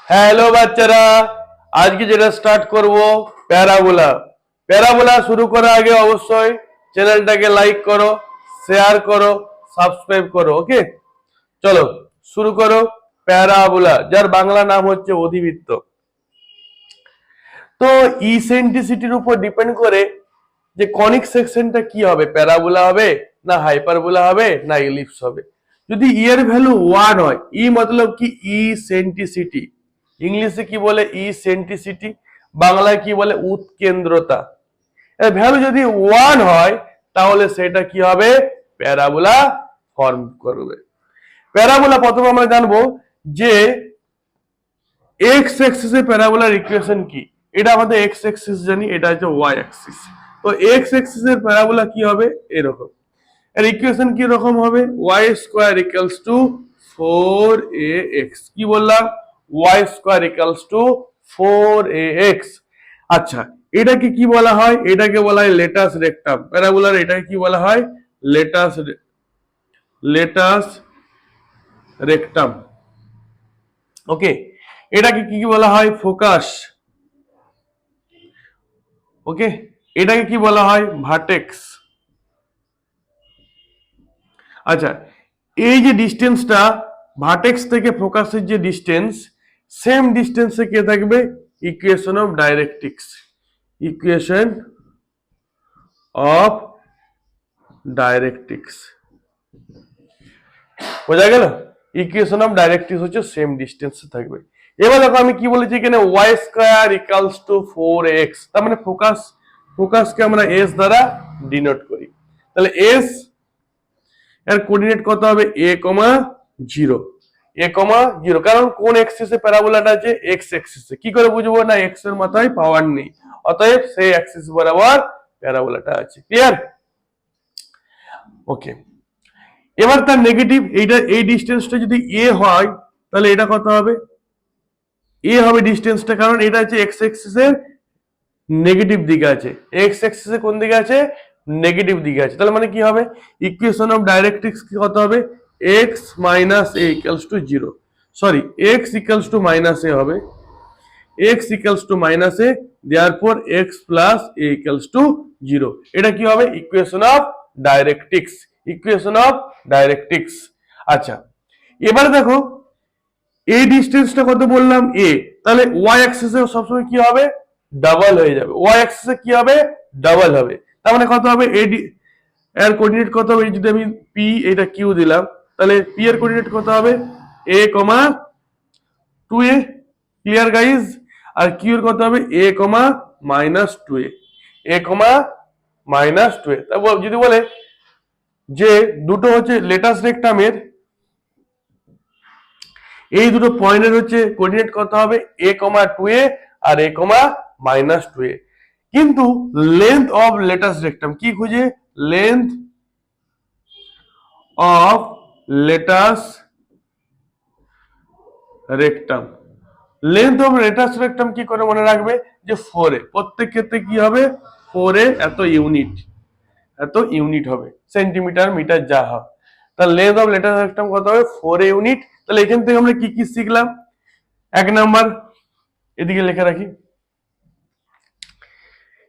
Hello বাচ্চারা, আজকে যেটা স্টার্ট করব প্যারাবোলা। প্যারাবোলা শুরু করার আগে অবশ্যই চ্যানেলটাকে লাইক করো, শেয়ার করো, সাবস্ক্রাইব করো। ওকে, চলো শুরু করো। প্যারাবোলা, যার বাংলা নাম হচ্ছে অধিবৃত্ত। তো ইসেন্ট্রিসিটির উপর ডিপেন্ড করে যে কনিক সেকশনটা কি হবে, প্যারাবোলা হবে না হাইপারবোলা হবে না ইলিপস হবে। যদি ই এর ভ্যালু 1 হয়, ই মতলব কি ইসেন্ট্রিসিটি, ইংলিশে কি বলে ইসেন্ট্রিসিটি, বাংলায় কি বলে উৎকেন্দ্রতা। এর ভ্যালু যদি 1 হয় তাহলে সেটা কি হবে, প্যারাবোলা ফর্ম করবে। প্যারাবোলা প্রথমে আমরা জানবো যে এক্স অ্যাক্সিসে প্যারাবোলার ইকুয়েশন কি। এটা আমাদের এক্স অ্যাক্সিস জানি, এটা হচ্ছে ওয়াই অ্যাক্সিস। তো এক্স অ্যাক্সিসের প্যারাবোলা কি হবে, এরকম। এর ইকুয়েশন কি রকম হবে, y square equals two 4ax। কি বললাম, Y square equals two 4ax। আচ্ছা, এটাকে কি বলা হয়, এটাকে বলা হয় লেটাস রেক্টাম। প্যারাবোলার এটাকে কি বলা হয়, লেটাস লেটাস রেক্টাম। ওকে, এটাকে কি বলা হয়, ফোকাস। ওকে, এটাকে কি বলা হয়, ভার্টেক্স। আচ্ছা, এই যে ডিস্টেন্সটা ভার্টেক্স থেকে ফোকাসের যে ডিস্টেন্স, সেম ডিস্টেন্সে কে থাকবে, equation of directrix. Equation of directrix বোঝা গেল। ইকুয়েশন অফ ডাইরেক্ট্রিক্স হচ্ছে সেম ডিস্টেন্সে থাকবে। এবার দেখো আমি কি বলেছি এখানে, Y square equals to 4x, তার মানে ফোকাসকে আমরা এস দ্বারা ডিনোট করি। তাহলে এস এর কোঅর্ডিনেট কত হবে, a, 0, a, 0। কারণ কোন অ্যাক্সিসে প্যারাবোলাটা আছে, এক্স অ্যাক্সিসে। কি করে বুঝবো না, এক্স এর মাথায় পাওয়ার নেই, অতএব সেই অ্যাক্সিস বরাবর প্যারাবোলাটা আছে। ক্লিয়ার? ওকে, এবার তার নেগেটিভ, এইটা এই ডিসটেন্সটা যদি a হয় তাহলে এটা কত হবে, a হবে ডিসটেন্সটা, কারণ এটা হচ্ছে এক্স অ্যাক্সিসের নেগেটিভ দিকে আছে। এক্স অ্যাক্সিসে কোন দিকে আছে, নেগেটিভ দিকে আছে। তাহলে মানে কি হবে, ইকুয়েশন অফ ডাইরেক্ট্রিক্স কি কত হবে, x minus a equals to 0। Sorry, x equals to minus a হবে, x equals to minus a, therefore x plus a equals to 0। এটা কি হবে, equation of directrix. Equation of directrix. আচ্ছা, এবারে দেখো এই ডিসটেন্সটা কত বললাম, a, তাহলে y অ্যাক্সিসে সবসময় কি হবে, ডাবল হয়ে যাবে। y অ্যাক্সিসে কি হবে, ডাবল হবে। তার মানে কত হবে, এর কোঅর্ডিনেট কত হবে, যদি আমি p এটা q দিলাম, তাহলে p এর কোঅর্ডিনেট কত হবে, a, 2a। Clear guys? আর q এর কত হবে, a, minus 2a, a, minus 2a। তারপর যদি বলে যে দুটো হচ্ছে লেটাস রেক্টামের এই দুটো পয়েন্টের হচ্ছে কোঅর্ডিনেট কত হবে, a, 2a R a, minus 2a। কিন্তু লেন্থ অফ লেটাস রেক্টাম কি খুঁজে, length of latus rectum. Length of latus rectum কি করে মনে রাখবে, যে 4a, প্রত্যেক ক্ষেত্রে কি হবে, 4a এত ইউনিট হবে, সেন্টিমিটার মিটার যা হয়। তাহলে লেন্থ অফ লেটাস রেক্টাম কত হবে, 4a ইউনিট। তাহলে এখান থেকে আমরা কি কি শিখলাম, এক নাম্বার এদিকে লেখা রাখি,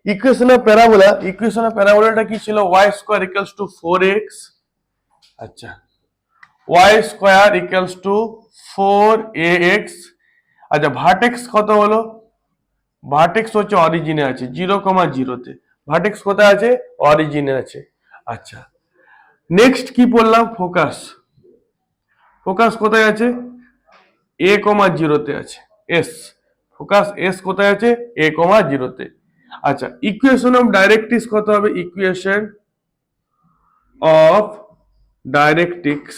equation of parabola. Equation of প্যারাবোলাটা কি ছিল, y square equals to 4x। আচ্ছা, y square equals two 4ax। আচ্ছা, ভার্টেক্স কত হলো, ভার্টেক্স হচ্ছে অরিজিনে আছে 0, 0 তে। ভার্টেক্স কোথায় আছে, অরিজিনে আছে। আচ্ছা, নেক্সট কি পড়লাম, ফোকাস। ফোকাস কোথায় আছে, a, 0 তে আছে, s। ফোকাস s কোথায় আছে, a, 0 তে। আচ্ছা, ইকুয়েশন অফ ডাইরেক্ট্রিক্স কত হবে, equation of directrix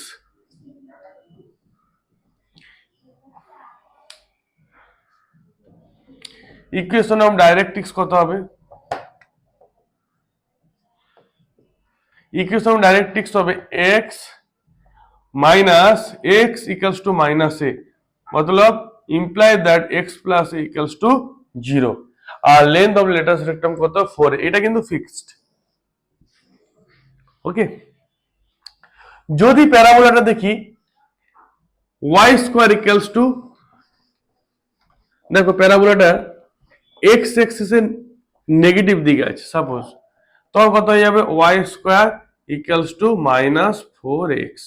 equation of directrix কত হবে, ইকুয়েশন অফ ডাইরেক্ট্রিক্স হবে x minus x equals to minus a, मतलब imply that x plus a equals to 0। আর লেন্থ অফ লেটাস রেক্টাম কত, 4। এটা কিন্তু ফিক্সড। ওকে, যদি প্যারাবোলাটা দেখি y স্কয়ার ইকুয়ালস টু দেখো প্যারাবোলাটা এক্স এক্সিসের নেগেটিভ দিকে আছে সাপোজ, তখন কত হয়ে যাবে y square equals to minus four x.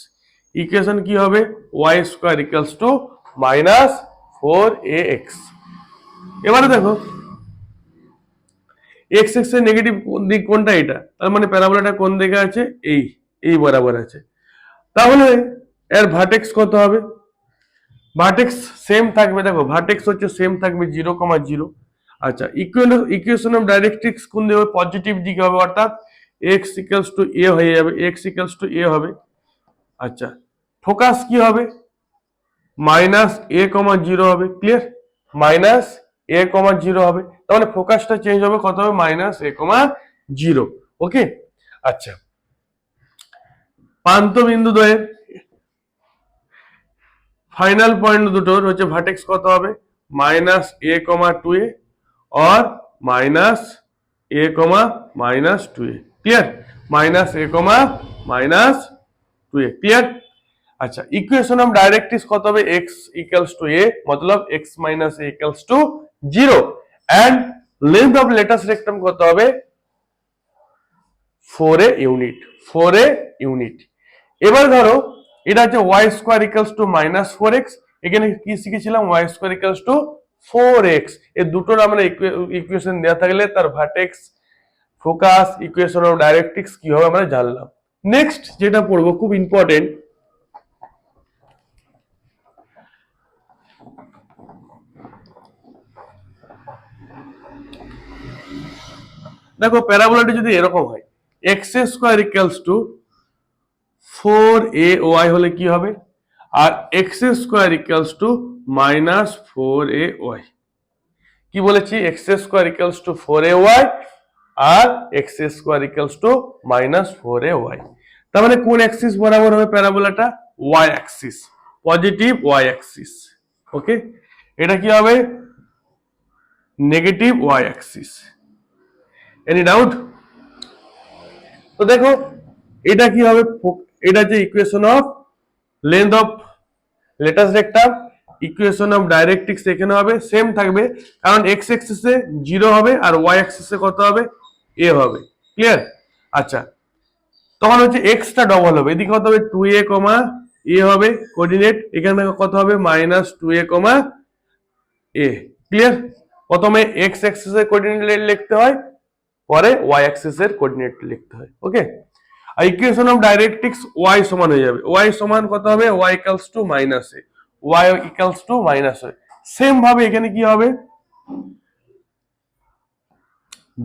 Equation কি হবে y square equals to minus four a x. এবারে দেখো এক্স এক্স এর নেগেটিভ দিক কোনটা, এটা তার মানে প্যারাবোলাটা কোন দিকে আছে, এই বরাবর আছে। তাহলে এর ভার্টেক্স কত হবে, ভার্টেক্স সেম থাকবে, দেখো ভার্টেক্স হচ্ছে সেম থাকবে 0,0। আচ্ছা ইকুয়েশন অফ ডাইরেক্ট্রিক্স কোন দিকে হবে, পজিটিভ দিকে হবে, অর্থাৎ x ইকুয়ালস টু a হয়ে যাবে, x ইকুয়ালস টু a হবে। আচ্ছা ফোকাস কি হবে, মাইনাস a, 0 হবে, ক্লিয়ার, মাইনাস a, 0 হবে, তাহলে ফোকাসটা চেঞ্জ হবে, কত হবে মাইনাস a, 0। ওকে। আচ্ছা প্রান্ত বিন্দু দ্বয়ের ফাইনাল পয়েন্ট দুটোর হচ্ছে ভার্টেক্স কত হবে মাইনাস a, 2a और minus a, minus 2a, clear, minus a, minus 2a, clear. अच्छा इक्वेशन ऑफ डायरेक्ट्रिक्स कत হবে x इक्वल्स टू a, मतलब x minus a equals to 0 and length of latus rectum কত হবে 4a unit, 4a unit. এবার ধরো এটা হচ্ছে y square equals to minus 4x, এখানে কি শিখেছিলাম y square equals to 4x, এই দুটোর আমরা ইকুয়েশন দেয়া থাকলে তার vertex focus equation of directrix কি হবে আমরা জানলাম। নেক্সট যেটা পড়বো খুব ইম্পর্টেন্ট, দেখো প্যারাবোলাটি যদি এরকম হয় x square equals to 4ay হলে কি হবে, আর x square equals to minus 4ay, কি বলেছি x square equals to 4ay আর x square equals to minus 4ay, তার মানে কোন অ্যাক্সিস বরাবর হবে প্যারাবোলাটা y axis, positive y axis. Okay, এটা কি হবে negative y axis. Any doubt? তো দেখো এটা কি হবে, এটা যে equation of length of latus rectum, equation of directrix এখানে হবে সেম থাকবে, কারণ এক্স অ্যাক্সিসে 0 হবে আর ওয়াই অ্যাক্সিসে কত হবে a হবে, ক্লিয়ার। আচ্ছা তখন হচ্ছে এক্সটা ডবল হবে, এদিকে কত হবে 2a, a হবে কোঅর্ডিনেট, এখানে কত হবে মাইনাস 2a, a, ক্লিয়ার। প্রথমে এক্স অ্যাক্সিসের কোঅর্ডিনেট লিখতে হয়, পরে ওয়াই অ্যাক্সিসের কোঅর্ডিনেট লিখতে হয়। ওকে, আর ইকুয়েশন অফ ডাইরেক্ট্রিক্স y সমান হয়ে যাবে, y সমান কত হবে y equals to minus a, y equals to minus a। Same ভাবে এখানে কি হবে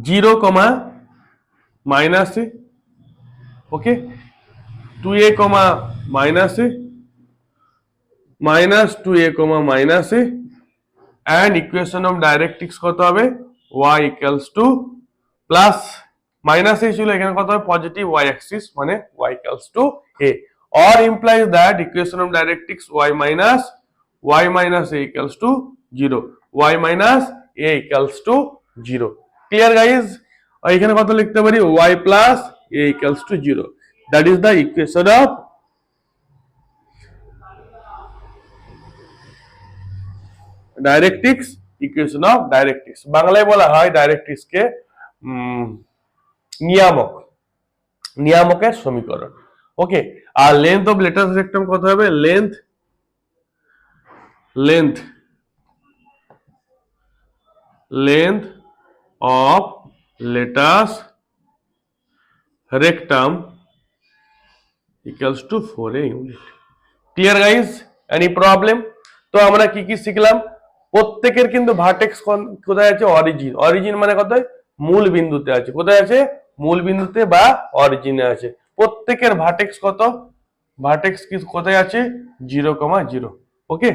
0, minus a, okay, 2a, minus a, minus 2a, minus a, and equation of directrix কত হবে y equals two plus minus a ছিল, এখানে কত হবে পজিটিভ y অ্যাক্সিস মানে y equals two a, or implies that equation of directrix y minus a equals to 0, y minus a equals to 0, clear guys। আর এখানে কত লিখতে পারি y plus a equals to 0, that is the equation of directrix, equation of directrix, বাংলায় বলা হয় directrix কে নিয়ামক, নিয়ামকের সমীকরণ। ওকে, আর লেন্থ অফ লেটাস রেক্টাম কত হবে, length of latus rectum equals to 4a unit, clear guys, any problem? তো আমরা কি কি শিখলাম, প্রত্যেকের কিন্তু ভার্টেক্স কোথায় আছে অরিজিন, অরিজিন মানে কোথায় মূল বিন্দুতে আছে, কোথায় আছে মূল বিন্দুতে বা অরিজিনে আছে, প্রত্যেকের ভার্টেক্স কত, ভার্টেক্স কি কোথায় আছে 0,0। ওকে,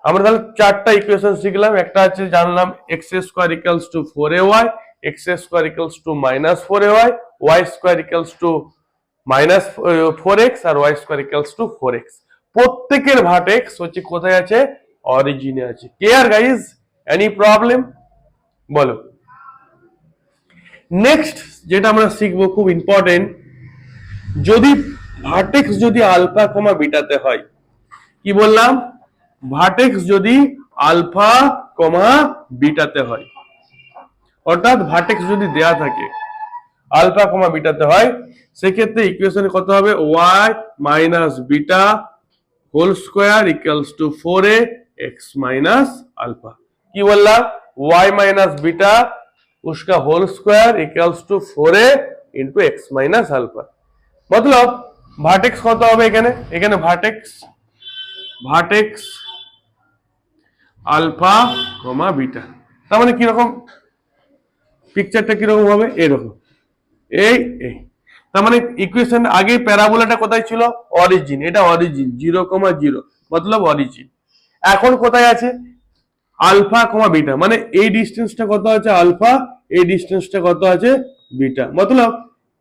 আমরা তাহলে চারটা ইকুয়েশন শিখলাম, একটা আছে জানলাম x square equals to 4ay, x square equals to minus 4ay, y square equals to minus 4x আর y square equals to 4x, প্রত্যেকের ভার্টেক্স হচ্ছে কোথায় আছে অরিজিনে আছে। ক্লিয়ার গাইস, এনি প্রবলেম বলো? নেক্সট যেটা আমরা শিখবো খুব ইম্পর্টেন্ট, যদি ভার্টেক্স যদি আলফা কমা বিটাতে হয়, কি বললাম ভার্টেক্স যদি আলফা কমা বিটাতে হয়। অর্থাৎ ভার্টেক্স যদি দেয়া থাকে আলফা কমা বিটাতে হয়, সেক্ষেত্রে ইকুয়েশন কত হবে, y minus beta whole square equals to 4a x minus alpha. কি বললাম, y माइनस बीटा उसका whole square equals to 4a into x minus alpha. मतलब ভার্টেক্স কত হবে এখানে, এখানে ভার্টেক্স আলফা কমা বিটা। তার মানে কিরকম পিকচারটা কিরকম হবে, এরকম এই এই। তার মানে ইকুয়েশন আগে প্যারাবোলাটা কোথায় ছিল, অরিজিন, এটা অরিজিন 0,0 মতলব অরিজিন। এখন কোথায় আছে, আলফা কমা বিটা, মানে এই ডিস্টেন্সটা কত আছে আলফা, এই ডিস্টেন্সটা কত আছে বিটা, মতলব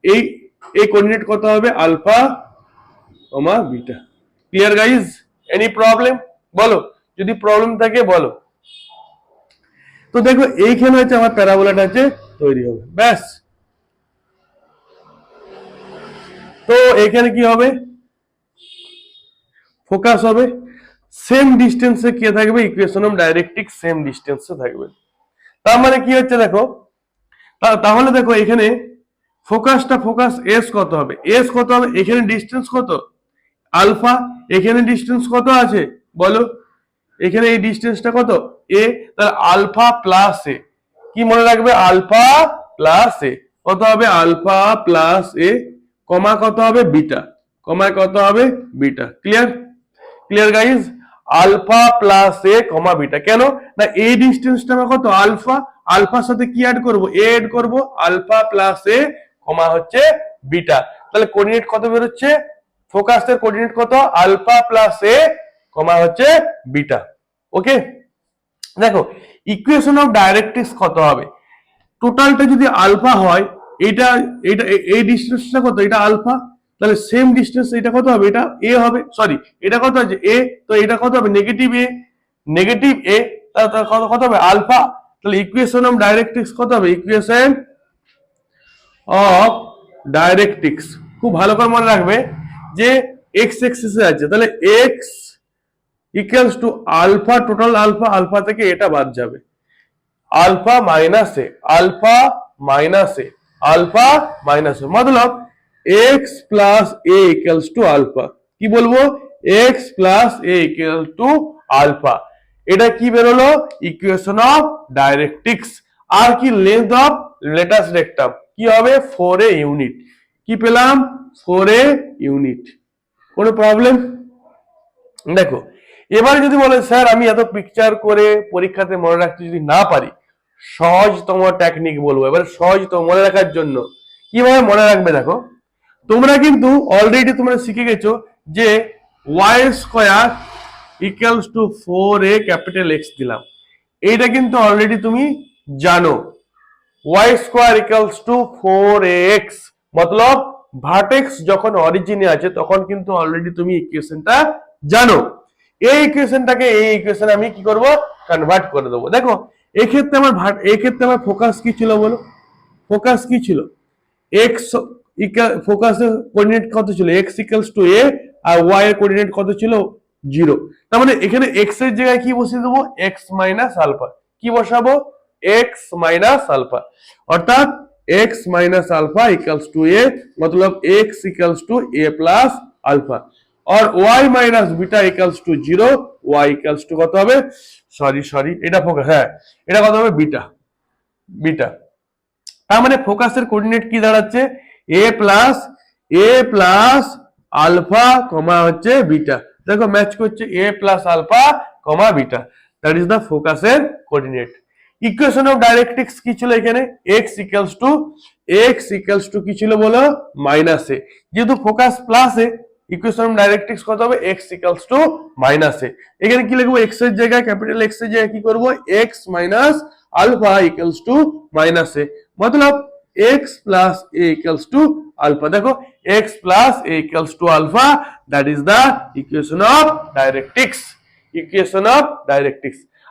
এই এই কোঅর্ডিনেট কত হবে alpha comma beta. Clear guys? Any problem বলো, যদি প্রবলেম থাকে বলো। তো দেখো এইখানে হচ্ছে আমার প্যারাবোলাটা আছে তৈরি হবে, ব্যাস। তো এখানে কি হবে, ফোকাস হবে, সেম ডিস্টেন্সে কি থাকবে, ইকুয়েশন অফ ডাইরেক্ট্রিক্স সেম ডিস্টেন্সে থাকবে। তার মানে কি হচ্ছে দেখো, তাহলে দেখো এখানে ফোকাস এস কত হবে, এস কত হবে, এখানে ডিস্টেন্স কত আলফা, এখানে ডিস্টেন্স কত আছে বলো, এখানে এই ডিস্টেন্সটা কত এ, তাহলে আলফা প্লাস এ, কি মনে রাখবে আলফা প্লাস এ কত হবে আলফা প্লাস এ কমা কত হবে বিটা, কমায় কত হবে beta. Clear guys? Alpha plus a comma beta, কেন না এই ডিস্টেন্সটা আমার কত আলফা, আলফার সাথে কি অ্যাড করব এ অ্যাড করব, আলফা প্লাস এ কমা হচ্ছে বিটা। তাহলে কোঅর্ডিনেট কত বের হচ্ছে, ফোকাসের কোঅর্ডিনেট কত আলফা প্লাস এ কমা হচ্ছে বিটা। ওকে, দেখো ইকুয়েশন অফ ডাইরেক্ট্রিক্স কত হবে, টোটালটা যদি আলফা হয়, এটা এটা এই ডিস্টেন্সটা কত, এটা আলফা, তাহলে সেম ডিস্টেন্স এটা কত হবে, এটা এ হবে, সরি এটা কত আছে এ, তো এটা কত হবে নেগেটিভ এ, তাহলে কত হবে আলফা। তাহলে ইকুয়েশন অফ ডাইরেক্ট্রিক্স কত হবে, ইকুয়েশন অফ ডাইরেক্ট্রিক্স খুব ভালো করে মনে রাখবে যে এক্স এক্সিসে আছে, তাহলে x equals to alpha, total alpha, alpha থেকে এটা বাদ যাবে, alpha minus a, alpha minus a, alpha minus a, মতলব x plus a equals to alpha. কি বলবো, x plus a equal to alpha. এটা কি বেরোলো, ইকুয়েশন অফ ডাইরেক্ট্রিক্স। আর কি লেন্থ অফ লেটাস রেক্টাম কি হবে 4a ইউনিট, কি পেলাম 4a ইউনিট। কোনো প্রবলেম? দেখো এবারে যদি বলে স্যার আমি এত পিকচার করে পরীক্ষাতে মনে রাখতে যদি না পারি, সহজতম টেকনিক বলবো। এবার সহজতম মনে রাখার জন্য কিভাবে মনে রাখবে, দেখো তোমরা কিন্তু অলরেডি তোমরা শিখে গেছো যে y square equals to 4a capital x দিলাম, এইটা কিন্তু অলরেডি তুমি জানো। y square equals two 4ax মতলব ভার্টেক্স যখন অরিজিনে আছে তখন কিন্তু অলরেডি তুমি ইকুয়েশনটা জানো। এই ইকুয়েশনটাকে এই ইকুয়েশনে আমি কি করব, কনভার্ট করে দেবো। দেখো এই ক্ষেত্রে আমার ফোকাস কি ছিল বলো, ফোকাস কি ছিল এক্স, ফোকাসের কোঅর্ডিনেট কত ছিল এক্স ইকুয়ালস টু এ, আর ওয়াই এর কোঅর্ডিনেট কত ছিল 0। তার মানে এখানে এক্স এর জায়গায় কি বসিয়ে দেবো এক্স মাইনাস আলফা, কি বসাবো এক্স মাইনাস আলফা, অর্থাৎ x minus alpha equals to a, मतलब x equals to a plus alpha और y minus beta equals to 0, y equals to কত হবে, সরি এটা ফোকাস, হ্যাঁ এটা কত হবে বিটা। তার মানে ফোকাসের কোঅর্ডিনেট কি দাঁড়াচ্ছে a প্লাস আলফা কমা হচ্ছে বিটা। দেখো ম্যাচ করছে a plus alpha comma beta, that is the ফোকাসের কোঅর্ডিনেট। ইকুয়েশন অফ ডাইরেক্ট্রিক্স কি ছিল এখানে x ইকুয়ালস টু কি ছিল বলো মাইনাস এ, যেহেতু focus plus A equation of directrix কত হবে x ইকুয়ালস টু মাইনাস এ। এখানে কি লিখবো x এর জায়গায় ক্যাপিটাল x এর জায়গায় কি করব x minus alpha equals to minus a, मतलब x plus a equals to alpha. দেখো x plus a equals to alpha, that is the equation of directrix.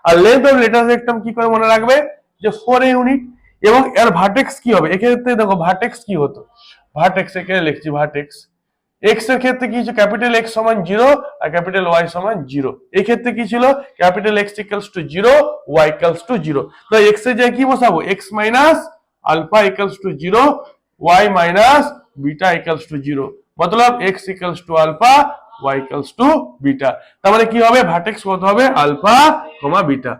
আর লেন্থ অফ লেটাস রেক্টাম কি করে মনে রাখবে যে 4a ইউনিট, এবং এর ভার্টেক্স কি হবে এক্ষেত্রে, দেখো ভার্টেক্স কি হতো, ভার্টেক্স এখানে লিখছি ভার্টেক্স এক্স এর ক্ষেত্রে কি ছিল, ক্যাপিটাল এক্স সমান 0 আর ক্যাপিটাল ওয়াই সমান 0। এই ক্ষেত্রে কি ছিল, capital x equals to 0, y equals to 0। তো এক্স এর জায়গায় কি বসাবো, x minus alpha equals to 0, y minus beta equals to 0, মতলব x equals to alpha, y equals to beta. তার মানে কি হবে, ভার্টেক্স কত হবে, আলফা কমা বিটা।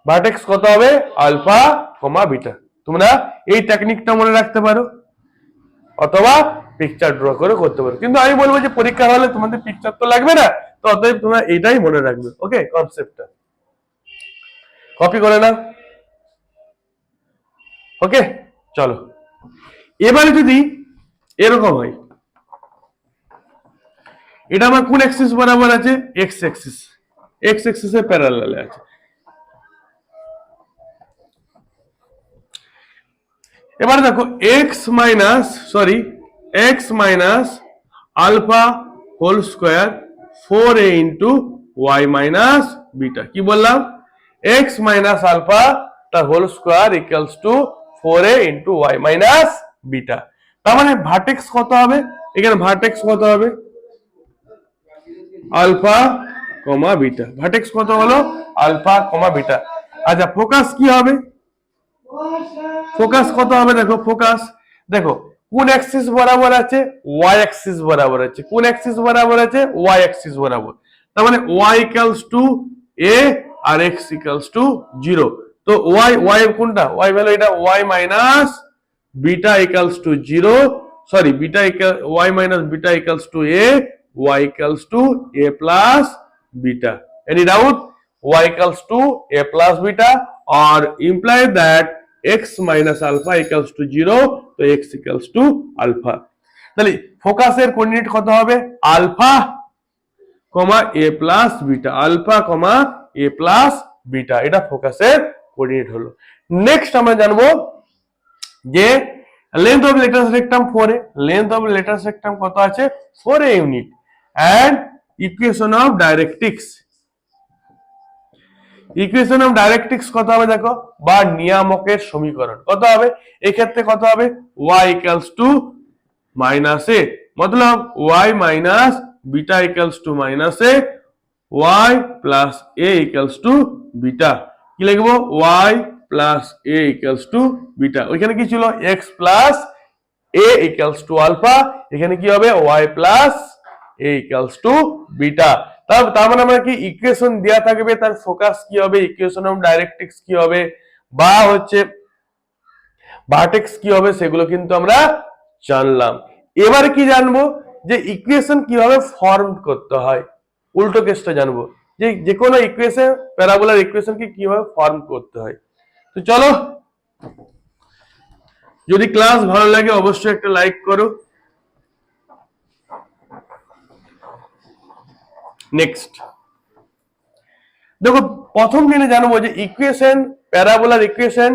ভার্টেক্স কত হবে, আলফা কমা বিটা। তোমরা এই টেকনিকটা মনে রাখতে পারো অথবা পিকচার ড্র করে করতে পারো, কিন্তু আমি বলবো যে পরীক্ষা হলে তোমাদের পিকচার তো লাগবে না, তো অতএব তোমরা এটাই মনে রাখবে। ওকে, কনসেপ্টটা কপি করে নাও। ওকে, চলো এবারে যদি এরকম হয়, এটা আমার কোন অ্যাক্সিস বরাবর আছে, এক্স অ্যাক্সিস, এক্স অ্যাক্সিসের প্যারালালে আছে। এবার দেখো x minus alpha whole square 4a into y minus beta. কি বললাম, এক্স মাইনাস আলফা তার whole square equals to 4a into y minus beta. তার মানে ভার্টেক্স কত হবে, এখানে ভার্টেক্স কত হবে, আলফা কমা বিটা। ভার্টেক্স কত হলো, আলফা কমা বিটা। আচ্ছা ফোকাস কি হবে, ফোকাস কত হবে, দেখো ফোকাস, দেখো কোন অ্যাক্সিস বরাবর আছে, ওয়াই অ্যাক্সিস বরাবর আছে। কোন অ্যাক্সিস বরাবর আছে, ওয়াই অ্যাক্সিস বরাবর। তার মানে ওয়াই ইকুয়ালস টু এ আর এক্স ইকুয়ালস টু 0। তো ওয়াই কোনটা, ওয়াই ভ্যালু এটা, y minus beta equals to 0, sorry beta equal y minus beta equals to a, y equals to a plus beta. Any doubt, y equals to a plus beta or imply that x minus alpha equals to 0, তো x equals to alpha। তাহলে ফোকাসের coordinate কত হবে, alpha comma a plus beta, alpha comma a plus beta, এটা ফোকাসের coordinate হলো। Next আমরা জানবো যে length of latus rectum 4a, length of latus rectum কত আছে, 4a unit, and equation of directrix. Equation of directrix কত হবে দেখো, বা নিয়ামকের সমীকরণ কত হবে, এই ক্ষেত্রে কত হবে, y equals to minus a, মতলব y minus beta equals to minus a, y plus a equals to beta. কি লিখবো, y plus a equals to beta. ওইখানে কি ছিল, x plus a equals to alpha, এখানে কি হবে, y plus a equals to beta. তার মানে আমরা কি ইকুয়েশন দেয়া থাকবে, তার ফোকাস কি হবে, ইকুয়েশন অফ ডাইরেক্ট্রিক্স কি হবে, বা হচ্ছে ভার্টেক্স কি হবে, সেগুলো কিন্তু আমরা জানলাম। এবার কি জানবো, যে ইকুয়েশন কিভাবে ফর্ম করতে হয়, উল্টো কেসটা জানবো, যে কোনো ইকুয়েশন, প্যারাবোলার ইকুয়েশনকে কিভাবে ফর্ম করতে হয়। তো চলো, যদি ক্লাস ভালো লাগে অবশ্যই একটা লাইক করো। নেক্সট দেখো, প্রথম দিনে জানবো যে ইকুয়েশন, প্যারাবোলার ইকুয়েশন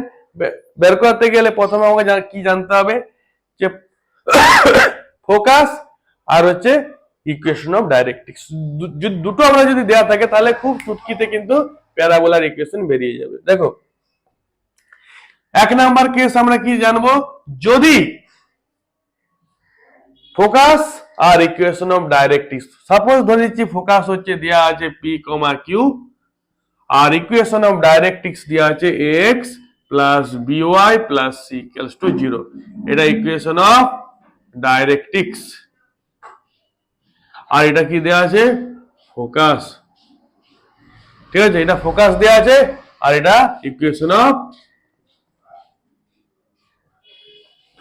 বের করতে গেলে প্রথমে আমাকে কি জানতে হবে, যে ফোকাস আর হচ্ছে ইকুয়েশন অফ ডাইরেক্ট্রিক্স। দুটো আমরা যদি দেয়া থাকে তাহলে খুব চুটকিতে কিন্তু প্যারাবোলার ইকুয়েশন বেরিয়ে যাবে। দেখো এক নাম্বার কেস আমরা কি জানবো, যদি ফোকাস আর ইকুয়েশন অফ ডাইরেক্ট্রিক্স, সাপোজ ধরে নিচ্ছি ফোকাস হচ্ছে দেয়া আছে পি কমা কিউ, আর ইকুয়েশন অফ ডাইরেক্ট্রিক্স দেয়া আছে x plus b y plus c equals to 0। এটা ইকুয়েশন অফ ডাইরেক্ট্রিক্স। আর এটা কি দেয়া আছে, ফোকাস। ঠিক আছে, এটা ফোকাস দেয়া আছে, আর এটা ইকুয়েশন অফ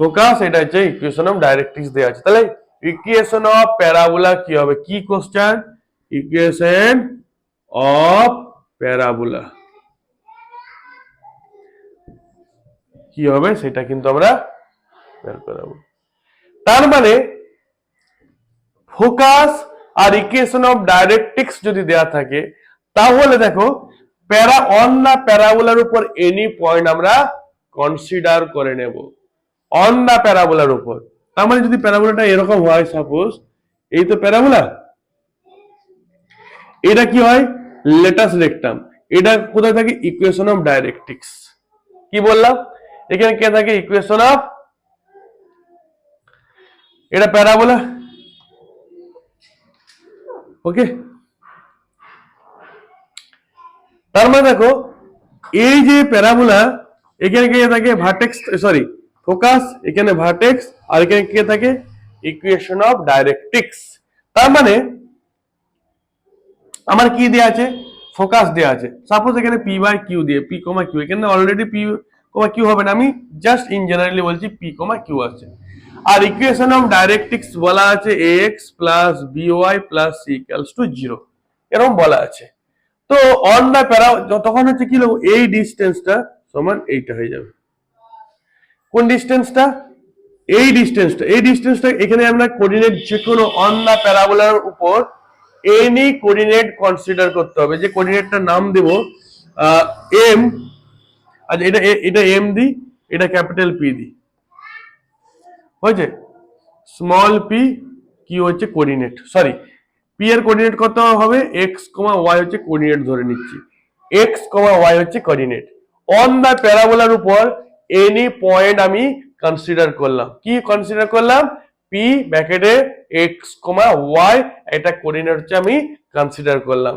ফোকাস, এটা হচ্ছে ইকুয়েশন অফ ডাইরেক্ট্রিক্স দেয়া আছে। তাহলে ইকুয়েশন অফ প্যারাবোলা কি হবে, কি কোশ্চেন, ইকুয়েশন অফ প্যারাবোলা কি হবে সেটা কিন্তু আমরা বের করব। তার মানে ফোকাস আর ইকুয়েশন অফ ডাইরেক্ট্রিক্স যদি দেয়া থাকে, তাহলে দেখো প্যারা অন দা প্যারাবোলার উপর এনি পয়েন্ট আমরা কনসিডার করে নেব, অন দা প্যারাবোলার উপর। তার মানে যদি প্যারাবোলাটা এরকম হয়, সাপোজ এই তো প্যারাবোলা, এটা কি হয়, লেটাস রেক্টাম, এটা কোথায় থাকে, ইকুয়েশন অফ ডাইরেক্ট্রিক্স। কি বললাম, এখানে কে থাকে, ইকুয়েশন অফ, এটা প্যারাবোলা, ওকে, তার মানে দেখো এই যে প্যারাবোলা, এখানে কে থাকে ভার্টেক্স, সরি ফোকাস, এখানে ভার্টেক্স, আর এখানে কে থাকে ইকুয়েশন অফ ডাইরেক্ট্রিক্স। তার মানে আমার কি দেয়া আছে, ফোকাস দেয়া আছে। সাপোজ এখানে পি বাই কিউ দিয়ে, পি কমা কিউ, এখানে অলরেডি পি কমা কিউ হবে না, আমি জাস্ট ইন জেনারেলি বলছি পি কমা কিউ আছে। আর ইকুয়েশন অফ ডাইরেক্ট্রিক্স বলা আছে x plus b y plus c equals to 0, এরকম বলা আছে। তো অন দা প্যারা তখন হচ্ছে কি লিখব, এই ডিস্টেন্সটা সমান এইটা হয়ে যাবে। কোন ডিস্টেন্সটা, এই ডিস্টেন্সটা, এই ডিস্টেন্সটা এখানে আমরা কোঅর্ডিনেট যে কোনো অন দা প্যারাবোলার উপর এনি কোঅর্ডিনেট কনসিডার করতে হবে। যে কোঅর্ডিনেটটার নাম দেব এম, আচ্ছা এটা এম দি, এটা ক্যাপিটাল পি দি, হয়েছে। স্মল পি কি হচ্ছে কোঅর্ডিনেট, সরি পি এর কোঅর্ডিনেট কত হবে, এক্স কমা ওয়াই হচ্ছে কোঅর্ডিনেট ধরে নিচ্ছি, এক্স কমা ওয়াই হচ্ছে কোঅর্ডিনেট। অন দা প্যারাবোলার উপর এনি পয়েন্ট আমি কনসিডার করলাম, কি কনসিডার করলাম, পি ব্র্যাকেটে এক্স কমা ওয়াই, এটা কোঅর্ডিনেট হচ্ছে আমি কনসিডার করলাম।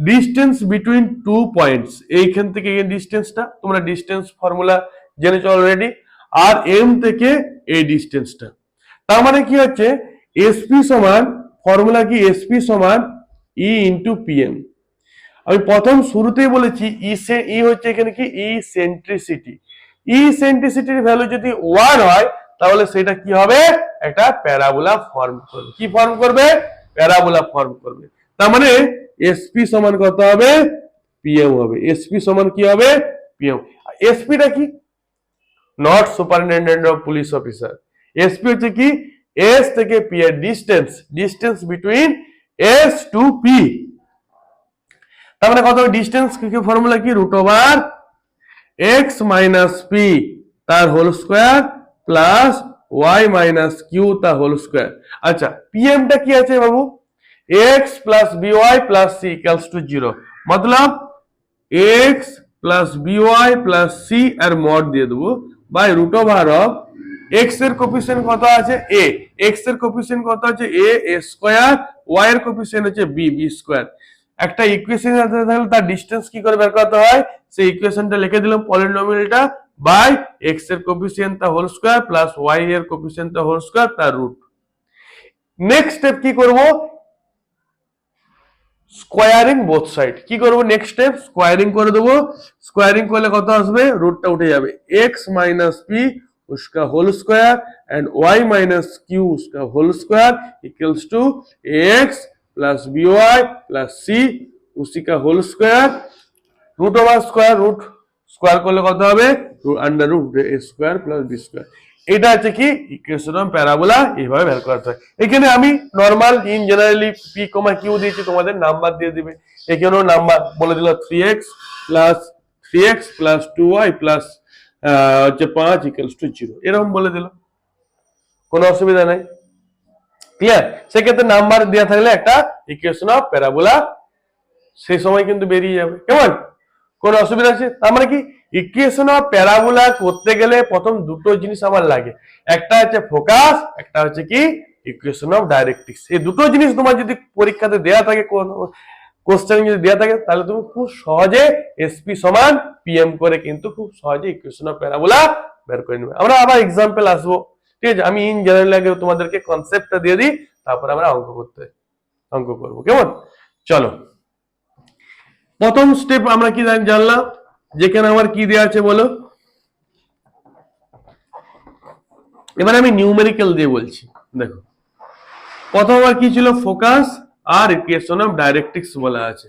ডিস্টেন্স বিটুইন টু পয়েন্টস, এইখান থেকে এই ডিস্টেন্সটা তোমরা ডিস্টেন্স ফর্মুলা জেনেছো অলরেডি, আর এম থেকে এই ডিস্টেন্সটা। তার মানে কি হচ্ছে এসপি সমান, ফর্মুলা কি, এসপি সমান ই ইন্টু পিএম। আমি প্রথম শুরুতেই বলেছি ই হচ্ছে এখানে কি ই সেন্ট্রিসিটি, ই সেন্ট্রিসিটির ভ্যালু যদি 1 হয় তাহলে সেটা কি হবে, একটা প্যারাবোলা ফর্ম করবে। কি ফর্ম করবে, প্যারাবোলা ফর্ম করবে। তার মানে এসপি সমান কত হবে, পিএম হবে। এসপি সমান কি হবে, পিএম। এসপিটা কি, not superintendent of police officer. SP হচ্ছে কি, এস থেকে পি এর distance, distance between S to P. তার মানে কত, ডিস্টেন্স কি ফর্মুলা কি, root over x minus p তার whole square plus y minus q তার হোল স্কোয়ার। আচ্ছা পিএমটা কি আছে বাবু, x plus b y plus c equals to 0, মতলব x plus b y plus c আর মড দিয়ে দেবো by root over of x এর কোফিসিয়েন্ট কত আছে এ, এক্স এর কোফিসিয়েন্ট কত আছে এ, এ স্কোয়ার, ওয়াই এর কোফিসিয়েন্ট হচ্ছে বি, বি স্কোয়ার। একটা ইকুয়েশন আছে তাহলে তার ডিসটেন্স কি করে বের করতে হয়, সেই ইকুয়েশনটা লিখে দিলাম, পলিনোমিয়ালটা বাই এক্স এর কোফিসিয়েন্ট তার হোল স্কোয়ার প্লাস ওয়াই এর কোফিসিয়েন্ট তার হোল স্কোয়ার তার রুট। নেক্সট স্টেপ কি করব, স্কোয়ারিং বোথ সাইড। কি করব নেক্সট স্টেপ, স্কোয়ারিং করে দেবো। স্কোয়ারিং করলে কত আসবে, রুটটা উঠে যাবে, एक्स माइनस पी उसका whole square and y minus q उसका whole square equals to x plus b y plus c उसी का whole square, root over square, root square করলে কত হবে, under root a square plus b square. এটা হচ্ছে কি ইকুয়েশন অফ প্যারাবোলা, এইভাবে বের করতে হয়। এখানে আমি normal in generally p comma q দিয়েছি, তোমাদের নাম্বার দিয়ে দিবে, এখানেও নাম্বার বলে দিল 3x প্লাস 2y প্লাস হচ্ছে 5 ইকুয়ালস টু 0, এরকম বলে দিল, কোনো অসুবিধা নাই। ক্লিয়ার, সেক্ষেত্রে নাম্বার দেওয়া থাকলে একটা ইকুয়েশন অফ প্যারাবোলা সেই সময় কিন্তু বেরিয়ে যাবে। কেমন, কোনো অসুবিধা আছে? তার মানে কি ইকুয়েশন অফ প্যারাবোলা করতে গেলে প্রথম দুটো জিনিস আমার লাগে, একটা হচ্ছে ফোকাস, একটা হচ্ছে কি ইকুয়েশন অফ ডাইরেক্ট্রিক্স। এই দুটো জিনিস তোমার যদি পরীক্ষাতে দেয়া থাকে, কোশ্চেন যদি দেয়া থাকে, তাহলে তুমি খুব সহজে এসপি সমান পিএম করে কিন্তু খুব সহজে ইকুয়েশন অফ প্যারাবোলা বের করে নেবে। আমরা আবার এক্সাম্পল আসবো, ঠিক আছে? আমি ইন জেনারেল আগে তোমাদেরকে কনসেপ্টটা দিয়ে দিই, তারপর আমরা অঙ্ক করবো। কেমন, চলো প্রথম স্টেপ আমরা কি জানলাম, যেখানে আমার কি দেওয়া আছে বলো, এবার আমি নিউমেরিক্যাল দিয়ে বলছি। দেখো প্রথম আর কি ছিল, ফোকাস আর ইকুয়েশন অফ ডাইরেক্ট্রিক্স বলা আছে।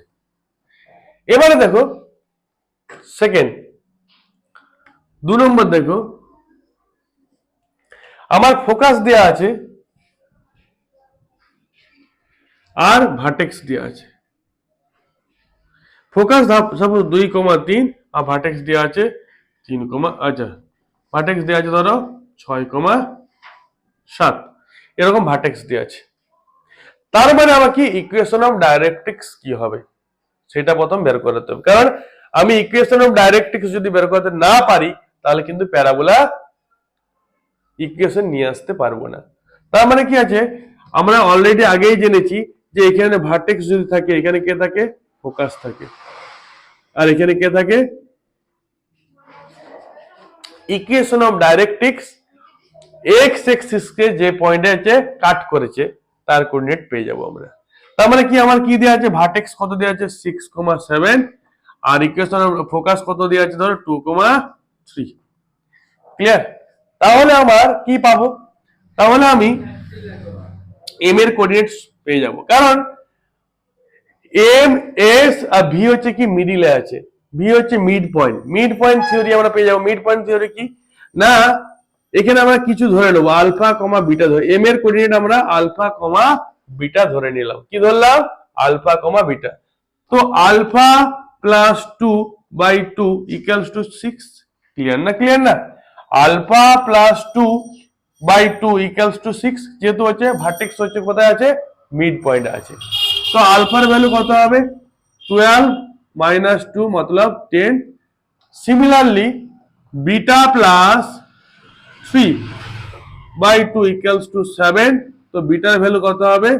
এবারে দেখো সেকেন্ড 2 নম্বর, দেখো আমার ফোকাস দেয়া আছে আর ভার্টেক্স দেয়া আছে। ফোকাস সাপোজ 2,3 আর ভার্টেক্স দেওয়া আছে 3, আচ্ছা ভার্টেক্স দেওয়া আছে ধরো 6,7, এরকম ভার্টেক্স দেওয়া আছে। তার মানে আমার কি ইকুয়েশন অফ ডাইরেক্ট্রিক্স কি হবে সেটা প্রথম বের করতে হবে, কারণ আমি ইকুয়েশন অফ ডাইরেক্ট্রিক্স যদি বের করতে না পারি তাহলে কিন্তু প্যারাবোলা ইকুয়েশন নিয়ে আসতে পারবো না। তার মানে কি আছে, আমরা অলরেডি আগেই জেনেছি যে এখানে ভার্টেক্স যদি থাকে, এখানে কে থাকে? ফোকাস থাকে। আর এখানে কে থাকে? Equation of directrix x axis কে যে পয়েন্টে আছে কাট করেছে তার কোঅর্ডিনেট পেয়ে যাব আমরা। তার মানে কি আমার কি দেওয়া আছে? ভার্টেক্স কত দেওয়া আছে? 6,7, আর ইকুয়েশন অফ ফোকাস কত দেওয়া আছে? ধরো 2,3। ক্লিয়ার? তাহলে আমার কি পাবো? তাহলে আমি এম এর কোঅর্ডিনেটস পেয়ে যাব, কারণ এম এস আর ভি হচ্ছে কি মিডিলে আছে, ভি হচ্ছে mid point. Mid point theory আমরা পেয়ে যাবো। মিড পয়েন্ট থিওরি কি না, এখানে আমরা কিছু ধরে নেবো, আলফা কমা বিটা ধরে। এম এর কোঅর্ডিনেট আমরা আলফা কমা বিটা ধরে নিলাম। কি ধরলাম? Alpha comma beta. তো alpha plus 2/2 equals to 6। Clear না? ক্লিয়ার না? আলফা প্লাস 2/2 ইকুয়ালস টু 6, যেহেতু হচ্ছে ভার্টেক্স হচ্ছে কোথায় আছে? মিড পয়েন্ট আছে। তো আলফার ভ্যালু কত হবে? 12 মাইনাস 2 मतलब 10। Similarly beta plus 3/2 equals to 7। তো বিটার ভ্যালু কত হবে?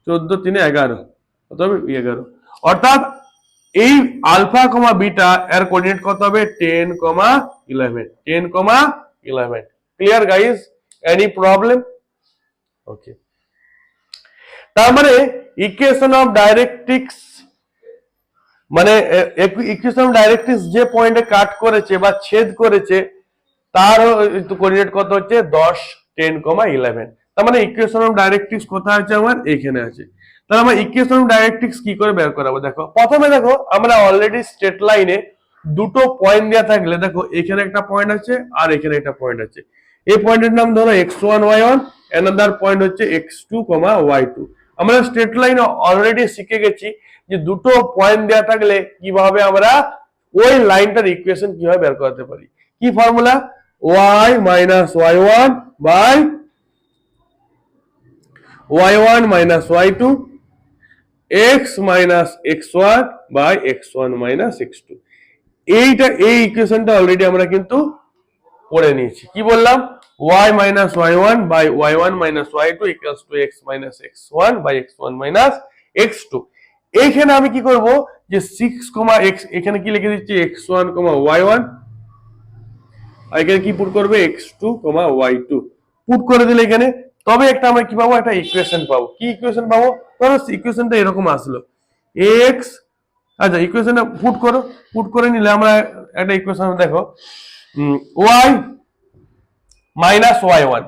14 3 11, কত হবে? 11। অর্থাৎ এই আলফা কমা বিটা এর কোঅর্ডিনেট কত হবে? 10,11। 10,11। Clear guys? Any problem? Okay. তার মানে ইকুয়েশন অফ ডাইরেক্ট্রিক্স মানে ইকুয়েশন অফ ডাইরেক্ট্রিক্স যে পয়েন্টে কাট করেছে বা ছেদ করেছে তার কোঅর্ডিনেট কত হচ্ছে? 10 10,11। তার মানে ইকুয়েশন অফ ডাইরেক্ট্রিক্স কোথায় আছে? আমার এখানে আছে। তাহলে আমরা ইকুয়েশন অফ ডাইরেক্ট্রিক্স কি করে বের করাবো? দেখো, প্রথমে দেখো আমরা অলরেডি স্ট্রেট লাইনে দুটো পয়েন্ট দেওয়া থাকলে, দেখো এখানে একটা পয়েন্ট আছে আর এখানে একটা পয়েন্ট আছে। এই পয়েন্টের নাম ধরো x1 y1, অ্যানাদার পয়েন্ট হচ্ছে x2, y2। আমরা স্ট্রেট লাইনে অলরেডি শিখে গেছি যে দুটো পয়েন্ট দেওয়া থাকলে কিভাবে আমরা ওই লাইনটার ইকুয়েশন কিভাবে বের করতে পারি। কি formula? y minus y1 by y1 minus y2, x minus x1 by x1 minus x2। এই ইকুয়েশনটা অলরেডি আমরা কিন্তু পড়ে নিয়েছি। কি বললাম? y minus y1 by y1 minus y2 equals to x minus x1 by x1 minus x2। এইখানে আমি কি করব? যে 6, x এখানে কি লিখে দিচ্ছি? x1, y1, আর এখানে কি পুট করবে? x2, y2 পুট করে দিলে এখানে, তবে একটা আমরা কি পাবো? একটা ইকুয়েশন পাবো। কি ইকুয়েশন পাবো? ধরো ইকুয়েশনটা এরকম আসলো, x, আচ্ছা ইকুয়েশনটা পুট করো। পুট করে নিলে আমরা একটা ইকুয়েশন দেখো, y মাইনাস y1